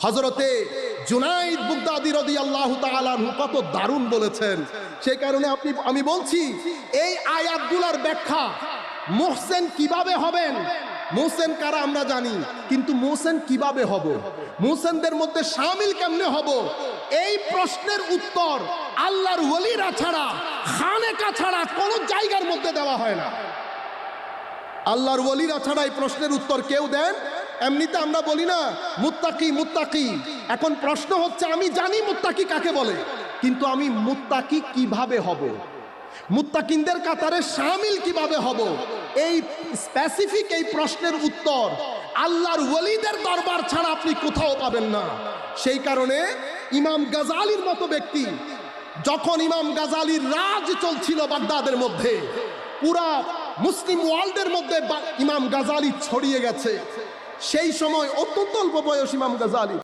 হযরতে জুনাইদ বুগদাদি রাদিয়াল্লাহু তাআলা আনহু কত দারুণ বলেছেন। সেই কারণে আমি বলছি এই আয়াতগুলোর ব্যাখ্যা মুহসিন কিভাবে হবেন, মুহসিন কারা আমরা জানি, কিন্তু মুহসিন কিভাবে হব, মুহসিনদের মধ্যে শামিল কেমনে হব, এই প্রশ্নের উত্তর আল্লাহর ওলিরা ছাড়া, খানেকা ছাড়া কোন জায়গার মধ্যে দেওয়া হয় না। আল্লাহর ওলিরা ছাড়া এই প্রশ্নের উত্তর কেউ দেন? এমনিতে আমরা বলি না মুত্তাকি মুত্তাকি। এখন প্রশ্ন হচ্ছে আমি জানি মুত্তাকি কাকে বলে, কিন্তু আমি মুত্তাকি কিভাবে হব, মুত্তাকিনদের কাতারে শামিল কিভাবে হব, এই স্পেসিফিক এই প্রশ্নের উত্তর আল্লাহর ওলিদের দরবার ছাড়া আপনি কোথাও পাবেন না। সেই কারণে ইমাম গাজালির মতো ব্যক্তি, যখন ইমাম গাজালির রাজ চলছিল বাগদাদের মধ্যে, পুরা মুসলিম ওয়ার্ল্ডের মধ্যে ইমাম গাজালি ছড়িয়ে গেছে, সেই সময় অত্যন্ত অল্প বয়স ইমাম গাজালি।